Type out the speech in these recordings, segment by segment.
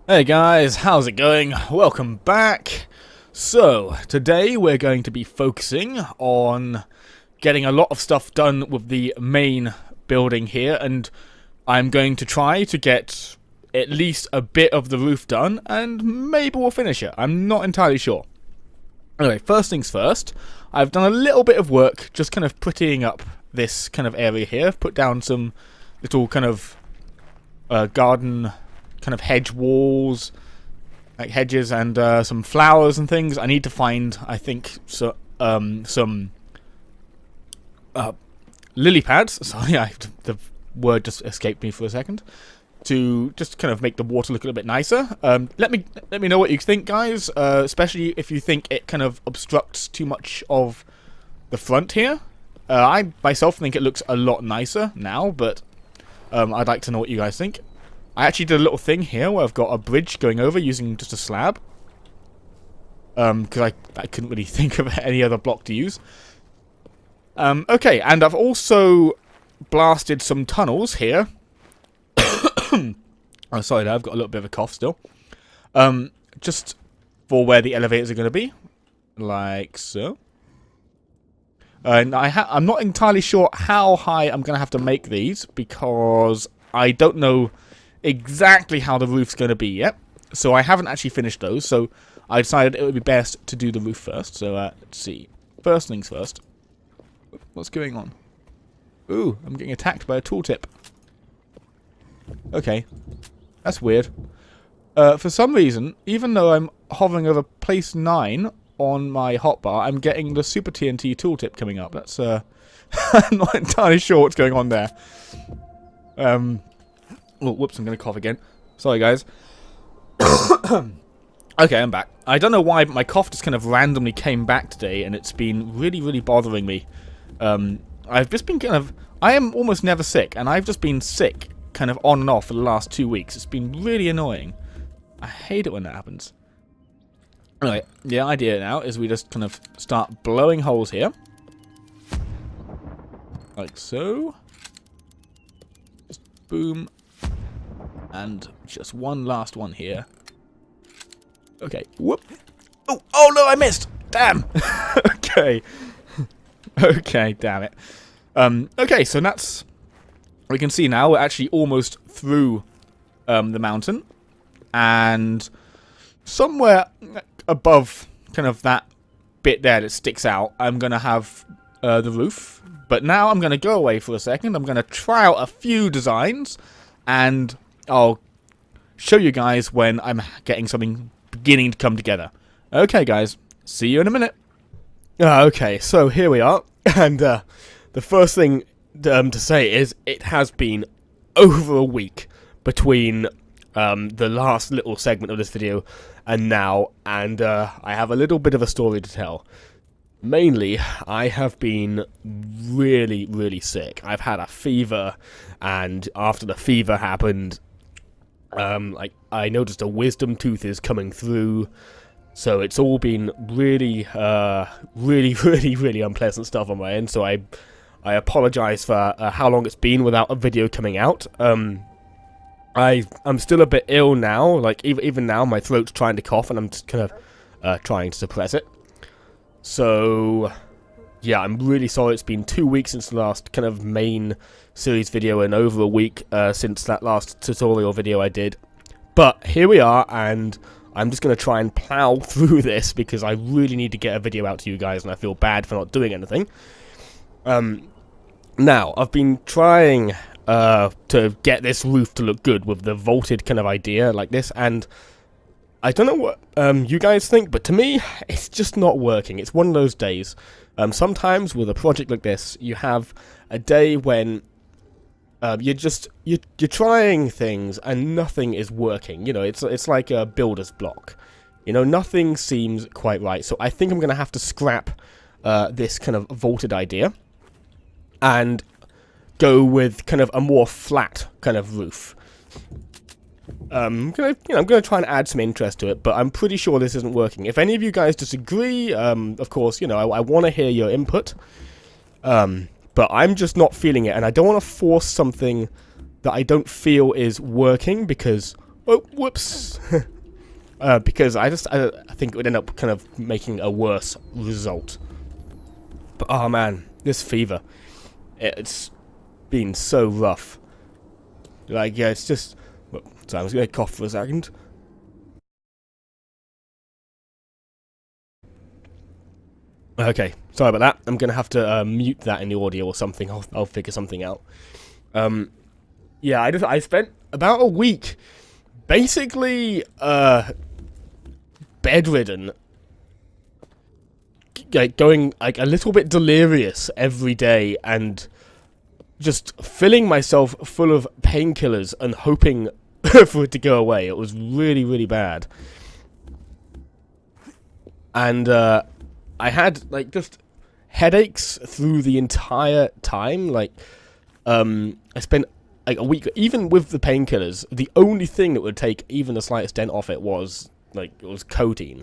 Hey guys, how's it going? Welcome back. So, today we're going to be focusing on getting a lot of stuff done with the main building here, and I'm going to try to get at least a bit of the roof done, and maybe we'll finish it. I'm not entirely sure. Anyway, first things first, I've done a little bit of work just kind of prettying up this kind of area here. I've put down some little kind of garden kind of hedge walls, like hedges, and some flowers and things. I need to find, I think, some lily pads. Sorry, the word just escaped me for a second. To just kind of make the water look a little bit nicer. Let me know what you think, guys. Especially if you think it kind of obstructs too much of the front here. I myself think it looks a lot nicer now, but I'd like to know what you guys think. I actually did a little thing here where I've got a bridge going over using just a slab. Because I couldn't really think of any other block to use. Okay, and I've also blasted some tunnels here. Oh, sorry, I've got a little bit of a cough still. Just for where the elevators are going to be. Like so. And I'm not entirely sure how high I'm going to have to make these, because I don't know exactly how the roof's going to be yet. So I haven't actually finished those, so I decided it would be best to do the roof first. So let's see. First things first. What's going on? Ooh, I'm getting attacked by a tooltip. Okay. That's weird. For some reason, even though I'm hovering over place 9 on my hotbar, I'm getting the Super TNT tooltip coming up. That's I'm not entirely sure what's going on there. Oh, whoops, I'm going to cough again. Sorry, guys. Okay, I'm back. I don't know why, but my cough just kind of randomly came back today, and it's been really, really bothering me. I've just been I am almost never sick, and I've just been sick kind of on and off for the last 2 weeks. It's been really annoying. I hate it when that happens. Anyway, the idea now is we just kind of start blowing holes here. Like so. Just boom. And just one last one here. Okay. Whoop. Oh no, I missed. Damn. Okay. Okay, damn it. Okay, so that's... We can see now we're actually almost through the mountain. And somewhere above kind of that bit there that sticks out, I'm going to have the roof. But now I'm going to go away for a second. I'm going to try out a few designs. And I'll show you guys when I'm getting something beginning to come together. Okay, guys. See you in a minute. Okay, so here we are. And the first thing to say is it has been over a week between the last little segment of this video and now. And I have a little bit of a story to tell. Mainly, I have been really, really sick. I've had a fever, and after the fever happened, like I noticed a wisdom tooth is coming through. So it's all been really, really unpleasant stuff on my end. So I apologize for how long it's been without a video coming out. I'm still a bit ill now. Like even now, my throat's trying to cough, and I'm just kind of trying to suppress it. So, yeah, I'm really sorry. It's been 2 weeks since the last kind of main series video, and over a week since that last tutorial video I did. But here we are, and I'm just going to try and plow through this because I really need to get a video out to you guys, and I feel bad for not doing anything. Now, I've been trying to get this roof to look good with the vaulted kind of idea like this, and I don't know what you guys think, but to me, it's just not working. It's one of those days. Sometimes with a project like this, you have a day when you're trying things and nothing is working. You know, it's like a builder's block. You know, nothing seems quite right. So I think I'm going to have to scrap this kind of vaulted idea and go with kind of a more flat kind of roof. I'm gonna try and add some interest to it, but I'm pretty sure this isn't working. If any of you guys disagree, of course, you know, I want to hear your input. But I'm just not feeling it, and I don't want to force something that I don't feel is working, because Oh, whoops. Because I think it would end up kind of making a worse result. But oh man, this fever, it's been so rough. Like, yeah, it's just... Well, so I was going to cough for a second. Okay, sorry about that. I'm going to have to mute that in the audio or something. I'll figure something out. Yeah, I spent about a week basically bedridden, going like a little bit delirious every day and just filling myself full of painkillers and hoping for it to go away. It was really, really bad. And I had like just headaches through the entire time. Like I spent like a week, even with the painkillers, the only thing that would take even the slightest dent off it was codeine,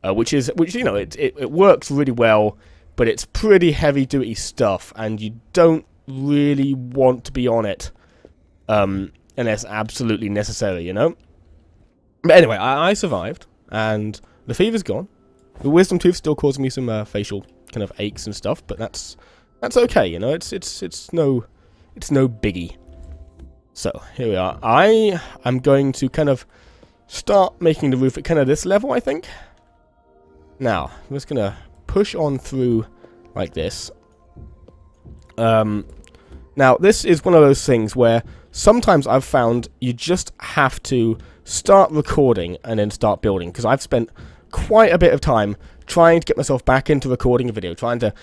which you know it works really well, but it's pretty heavy duty stuff, and you don't really want to be on it unless absolutely necessary, you know. But anyway, I survived, and the fever's gone. The wisdom tooth still causing me some facial kind of aches and stuff, but that's okay, you know. It's no biggie. So here we are. I am going to kind of start making the roof at kind of this level, I think. Now I'm just gonna push on through like this. Now this is one of those things where sometimes I've found you just have to start recording and then start building, because I've spent quite a bit of time trying to get myself back into recording a video, trying to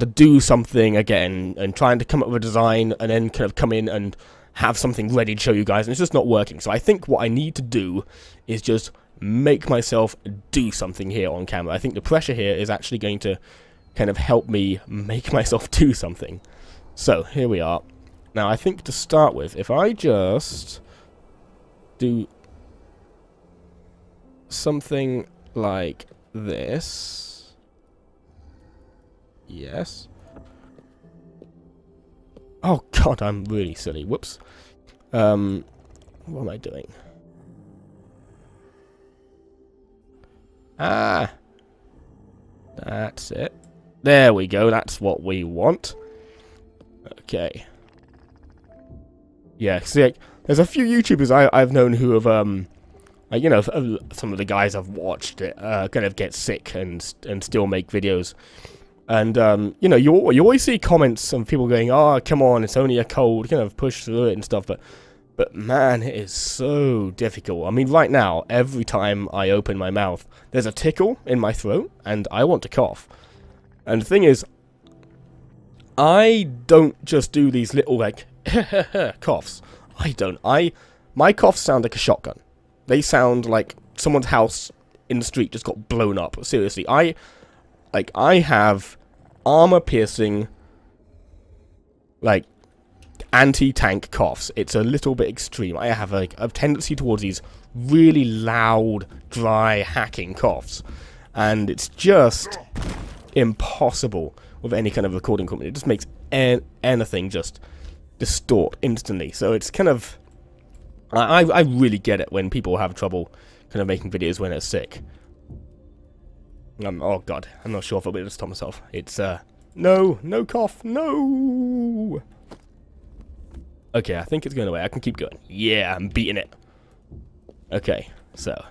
do something again, and trying to come up with a design, and then kind of come in and have something ready to show you guys, and it's just not working. So I think what I need to do is just make myself do something here on camera. I think the pressure here is actually going to kind of help me make myself do something. So here we are. Now I think to start with, if I just do something like this. Yes. Oh god, I'm really silly. Whoops. What am I doing? Ah. That's it. There we go. That's what we want. Okay. Yeah, see, like, there's a few YouTubers I've known who have, like, you know, some of the guys I've watched kind of get sick and still make videos. And, you know, you always see comments from people going, oh, come on, it's only a cold, kind of push through it and stuff. But man, it is so difficult. I mean, right now, every time I open my mouth, there's a tickle in my throat, and I want to cough. And the thing is, I don't just do these little, like, coughs. I don't. My coughs sound like a shotgun. They sound like someone's house in the street just got blown up. Seriously, I have armor-piercing, like, anti-tank coughs. It's a little bit extreme. I have a tendency towards these really loud, dry, hacking coughs. And it's just impossible with any kind of recording equipment. It just makes anything just distort instantly. So it's kind of... I really get it when people have trouble kind of making videos when they're sick. Oh god, I'm not sure if I'll be able to stop myself. It's, no cough, no! Okay, I think it's going away. I can keep going. Yeah, I'm beating it. Okay, so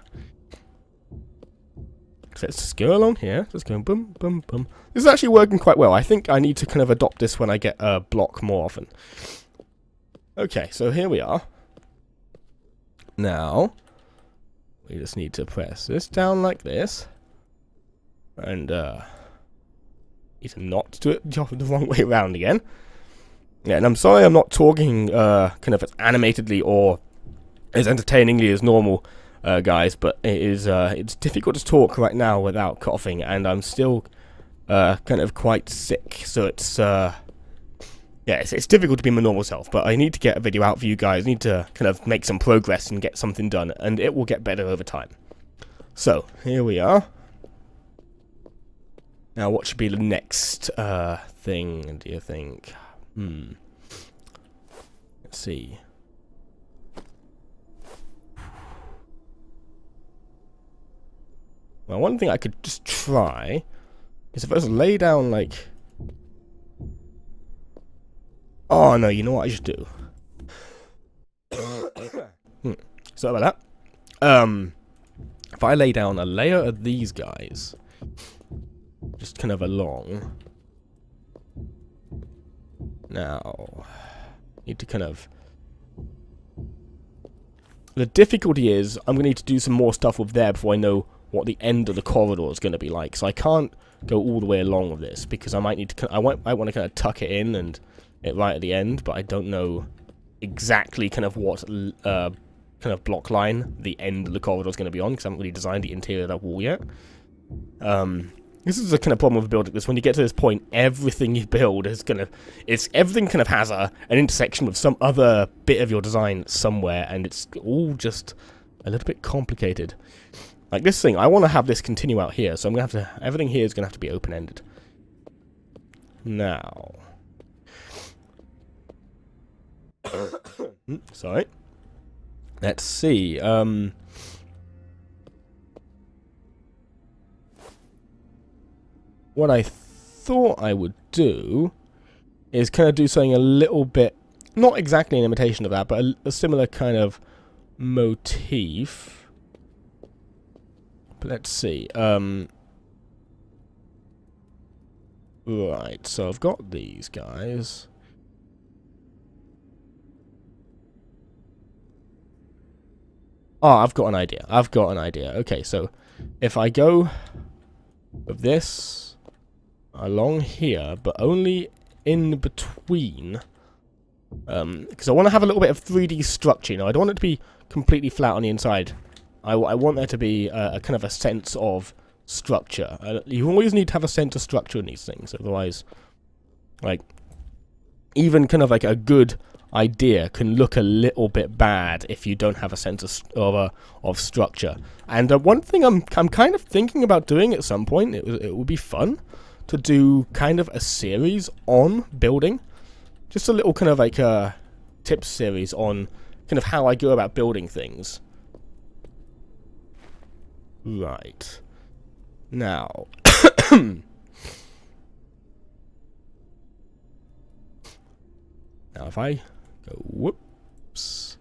let's just go along here. Just going boom, boom, boom. This is actually working quite well. I think I need to kind of adopt this when I get a block more often. Okay, so here we are. Now, we just need to press this down like this. And, need to not do it the wrong way around again. Yeah, and I'm sorry I'm not talking, kind of as animatedly or as entertainingly as normal, guys, but it is, it's difficult to talk right now without coughing, and I'm still, kind of quite sick, so it's, yeah, it's difficult to be my normal self, but I need to get a video out for you guys. I need to kind of make some progress and get something done, and it will get better over time. So, here we are. Now, what should be the next, thing, do you think? Let's see. Well, one thing I could just try is if I just lay down, like... Oh, no, you know what I should do? Sorry about that. If I lay down a layer of these guys, just kind of along... Now, need to kind of... The difficulty is, I'm going to need to do some more stuff with there before I know what the end of the corridor is going to be like. So I can't go all the way along with this, because I might need to... I want to kind of tuck it in and it right at the end, but I don't know exactly kind of what kind of block line the end of the corridor is going to be on, because I haven't really designed the interior of that wall yet. This is the kind of problem with building this. When you get to this point, everything you build is everything kind of has an intersection with some other bit of your design somewhere, and it's all just a little bit complicated. Like this thing, I want to have this continue out here, so I'm gonna have to. Everything here is gonna have to be open-ended. Now, sorry. Let's see. What I thought I would do is kind of do something a little bit, not exactly an imitation of that, but a similar kind of motif. But let's see. Right, so I've got these guys. Oh, I've got an idea. Okay, so if I go with this along here, but only in between, because I want to have a little bit of 3D structure, you know, I don't want it to be completely flat on the inside. I want there to be a kind of a sense of structure. You always need to have a sense of structure in these things, otherwise, like, even kind of like a good idea can look a little bit bad if you don't have a sense of structure. And one thing I'm kind of thinking about doing at some point, it would be fun to do kind of a series on building, just a little kind of like a tips series on kind of how I go about building things. Right. Now, now if I go whoops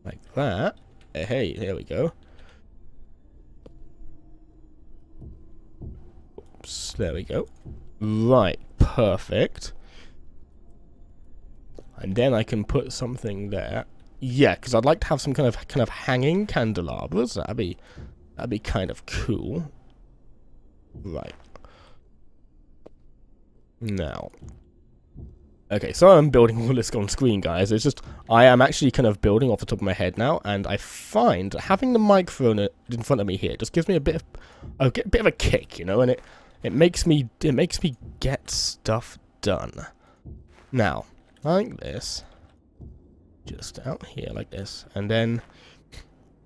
like that, hey, there we go. Oops, there we go. Right, perfect. And then I can put something there. Yeah, because I'd like to have some kind of hanging candelabras. That'd be kind of cool. Right. Now. Okay, so I'm building all this on screen, guys. It's just I am actually kind of building off the top of my head now, and I find having the microphone in front of me here just gives me a bit of a kick, you know, and it makes me get stuff done. Now, like this, just out here like this, and then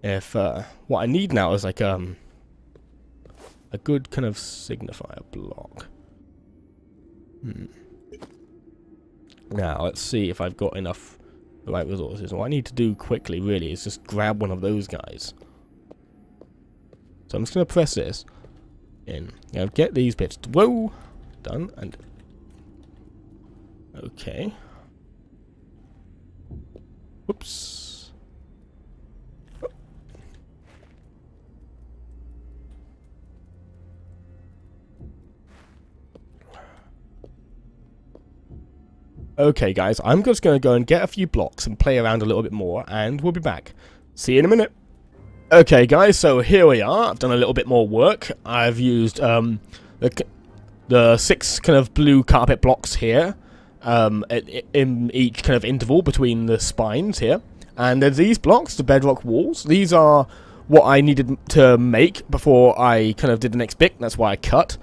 if what I need now is like a good kind of signifier block. Now let's see if I've got enough the right resources. What I need to do quickly really is just grab one of those guys. So I'm just gonna press this in. Now get these bits. Whoa! Done. And okay. Whoops. Okay, guys, I'm just going to go and get a few blocks and play around a little bit more, and we'll be back. See you in a minute. Okay, guys, so here we are. I've done a little bit more work. I've used the 6 kind of blue carpet blocks here, in each kind of interval between the spines here. And there's these blocks, the bedrock walls. These are what I needed to make before I kind of did the next bit. That's why I cut.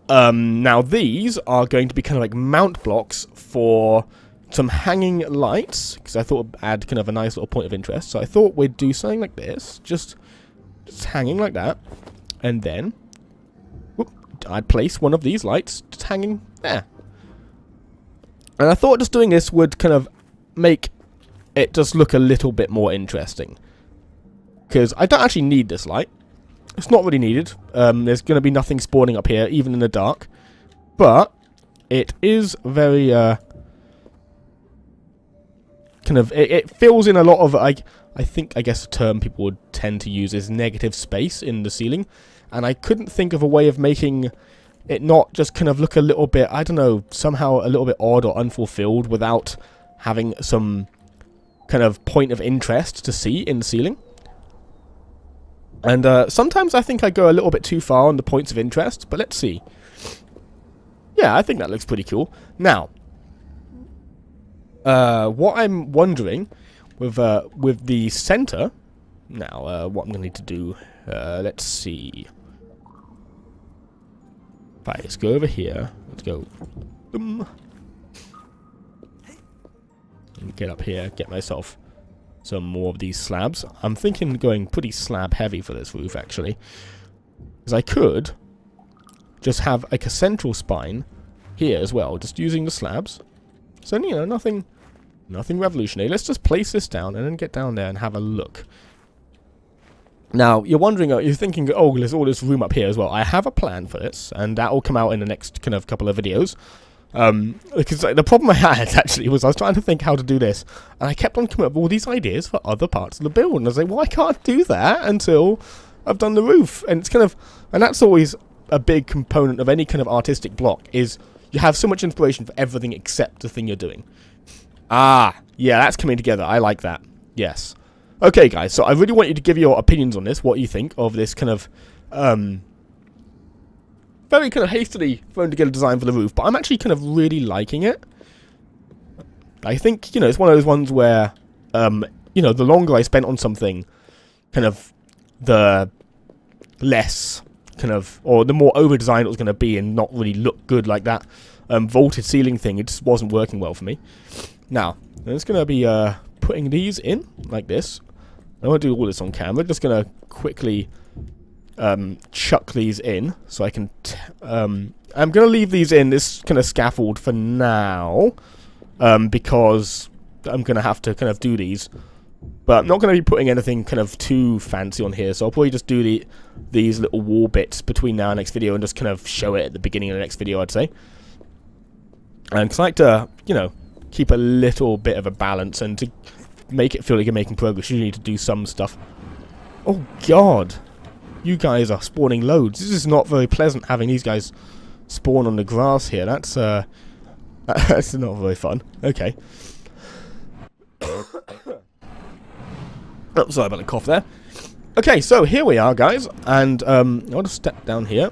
Now these are going to be kind of like mount blocks for some hanging lights, because I thought it'd add kind of a nice little point of interest. So I thought we'd do something like this, just hanging like that, and then I'd place one of these lights just hanging there. And I thought just doing this would kind of make it just look a little bit more interesting. because I don't actually need this light. It's not really needed. There's going to be nothing spawning up here, even in the dark. But it is very kind of it fills in a lot of I guess a term people would tend to use is negative space in the ceiling, and I couldn't think of a way of making it not just kind of look a little bit, I don't know, somehow a little bit odd or unfulfilled without having some kind of point of interest to see in the ceiling. And sometimes I think I go a little bit too far on the points of interest, but let's see. Yeah, I think that looks pretty cool. Now, what I'm wondering with the center, now, what I'm going to need to do, let's see. Right, let's go over here. Let's go. Boom. And get up here, get myself some more of these slabs. I'm thinking going pretty slab heavy for this roof, actually. Because I could just have like a central spine here as well, just using the slabs. So, you know, nothing revolutionary. Let's just place this down and then get down there and have a look. Now, you're wondering, you're thinking, oh, there's all this room up here as well. I have a plan for this, and that will come out in the next kind of couple of videos. Because the problem I had, actually, was I was trying to think how to do this, and I kept on coming up with all these ideas for other parts of the build, and I was like, well, I can't do that until I've done the roof. And it's kind of, and that's always a big component of any kind of artistic block, is you have so much inspiration for everything except the thing you're doing. Ah, yeah, that's coming together. I like that. Yes. Okay, guys, so I really want you to give your opinions on this, what you think of this kind of, very kind of hastily thrown together design for the roof, but I'm actually kind of really liking it. I think, you know, it's one of those ones where, you know, the longer I spent on something, kind of, the less, kind of, or the more over-designed it was going to be and not really look good like that vaulted ceiling thing. It just wasn't working well for me. Now, I'm just going to be putting these in, like this. I won't do all this on camera. Just going to quickly chuck these in so I can I'm going to leave these in this kind of scaffold for now because I'm going to have to kind of do these, but I'm not going to be putting anything kind of too fancy on here, so I'll probably just do these little wall bits between now and next video and just kind of show it at the beginning of the next video, I'd say. And because I like to, you know, keep a little bit of a balance, and to make it feel like you're making progress, you need to do some stuff. Oh god, you guys are spawning loads. This is not very pleasant having these guys spawn on the grass here. That's that's not very fun. Okay. Oh, sorry about the cough there. Okay, so here we are, guys, and I'll just step down here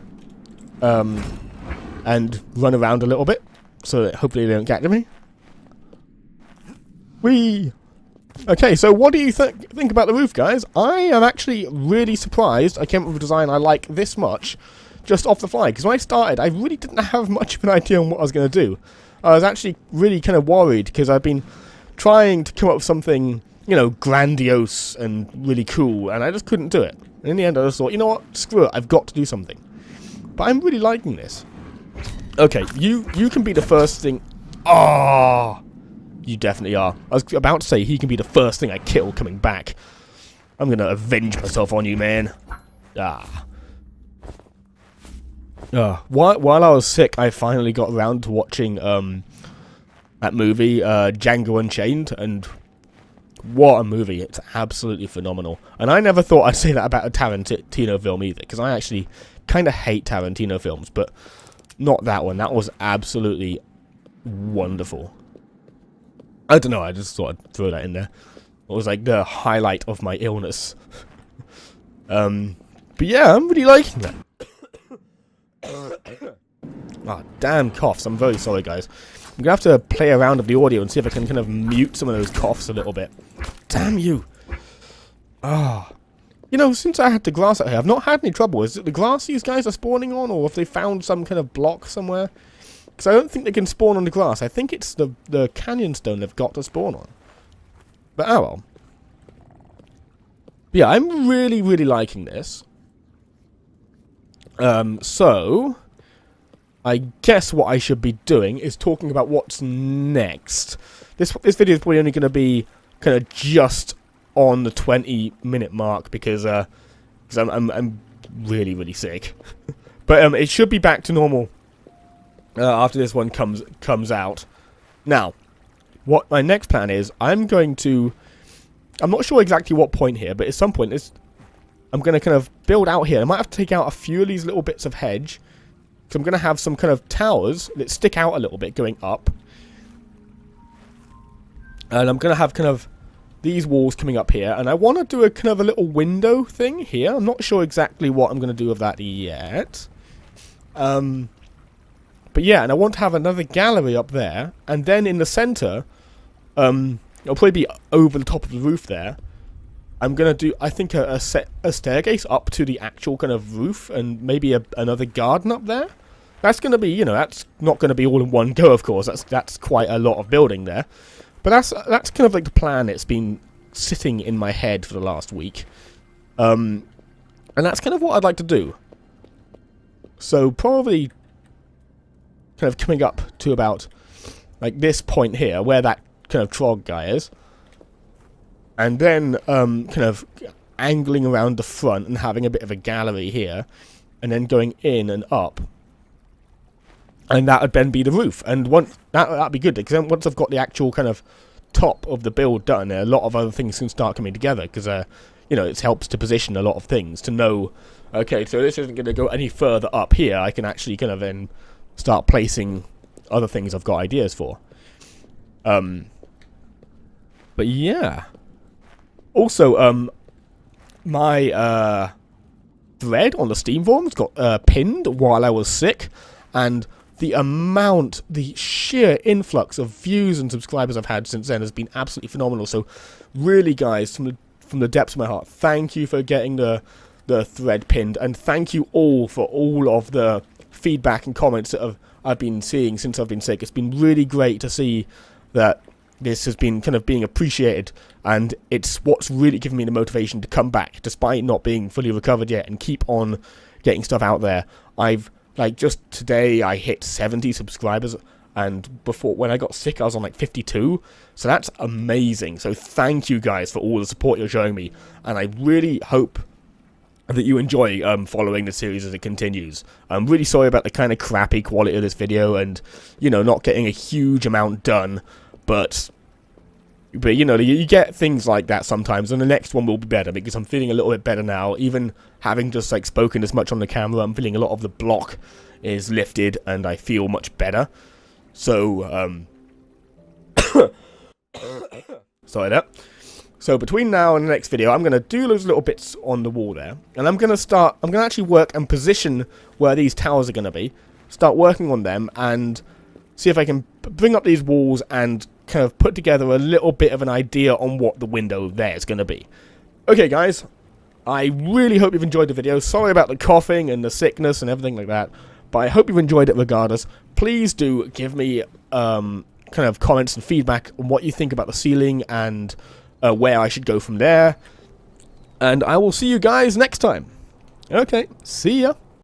and run around a little bit so that hopefully they don't catch me. Whee! Okay, so what do you think about the roof, guys? I am actually really surprised I came up with a design I like this much just off the fly, because when I started, I really didn't have much of an idea on what I was going to do. I was actually really kind of worried, because I've been trying to come up with something, you know, grandiose and really cool, and I just couldn't do it. And in the end, I just thought, you know what, screw it, I've got to do something. But I'm really liking this. Okay, you can be the first thing... Oh! You definitely are. I was about to say he can be the first thing I kill coming back. I'm going to avenge myself on you, man. Ah. While I was sick, I finally got around to watching that movie, Django Unchained, and what a movie. It's absolutely phenomenal. And I never thought I'd say that about a Tarantino film either, because I actually kind of hate Tarantino films, but not that one. That was absolutely wonderful. I don't know, I just thought I'd throw that in there. It was like the highlight of my illness. But yeah, I'm really liking that. Ah, damn coughs. I'm very sorry, guys. I'm going to have to play around with the audio and see if I can kind of mute some of those coughs a little bit. Damn you. Ah. You know, since I had the grass out here, I've not had any trouble. Is it the grass these guys are spawning on, or have they found some kind of block somewhere? Because I don't think they can spawn on the grass. I think it's the canyon stone they've got to spawn on. But oh well. But yeah, I'm really, really liking this. So I guess what I should be doing is talking about what's next. This video is probably only going to be kind of just on the 20-minute mark because I'm really, really sick. But it should be back to normal after this one comes out. Now, what my next plan is, I'm not sure exactly what point here, but at some point I'm going to kind of build out here. I might have to take out a few of these little bits of hedge. So I'm going to have some kind of towers that stick out a little bit going up. And I'm going to have kind of these walls coming up here. And I want to do a kind of a little window thing here. I'm not sure exactly what I'm going to do with that yet. But yeah, and I want to have another gallery up there. And then in the center, it'll probably be over the top of the roof there. I'm going to do, I think, a staircase up to the actual kind of roof. And maybe another garden up there. That's going to be, that's not going to be all in one go, of course. That's quite a lot of building there. But that's kind of like the plan. It's been sitting in my head for the last week. And that's kind of what I'd like to do. So probably kind of coming up to about like this point here, where that kind of trog guy is. And then kind of angling around the front and having a bit of a gallery here. And then going in and up. And that would then be the roof. And that'd be good, because then once I've got the actual kind of top of the build done, a lot of other things can start coming together. Because, it helps to position a lot of things, to know, okay, so this isn't going to go any further up here. I can actually kind of then start placing other things I've got ideas for. But yeah. Also, my thread on the Steam forums got pinned while I was sick. And the sheer influx of views and subscribers I've had since then has been absolutely phenomenal. So really, guys, from the depths of my heart, thank you for getting the thread pinned, and thank you all for all of the feedback and comments that I've been seeing since I've been sick. It's been really great to see that this has been kind of being appreciated, and it's what's really given me the motivation to come back despite not being fully recovered yet and keep on getting stuff out there. Just today, I hit 70 subscribers, and before, when I got sick, I was on 52, so that's amazing. So thank you guys for all the support you're showing me, and I really hope that you enjoy following the series as it continues. I'm really sorry about the kind of crappy quality of this video, and, not getting a huge amount done, but you get things like that sometimes, and the next one will be better, because I'm feeling a little bit better now. Even having just spoken as much on the camera, I'm feeling a lot of the block is lifted, and I feel much better. So, sorry that. So between now and the next video, I'm going to do those little bits on the wall there, and I'm going to actually work and position where these towers are going to be, start working on them, and see if I can bring up these walls and kind of put together a little bit of an idea on what the window there is going to be. Okay, guys, I really hope you've enjoyed the video. Sorry about the coughing and the sickness and everything like that, but I hope you've enjoyed it regardless. Please do give me kind of comments and feedback on what you think about the ceiling and where I should go from there. And I will see you guys next time. Okay, see ya.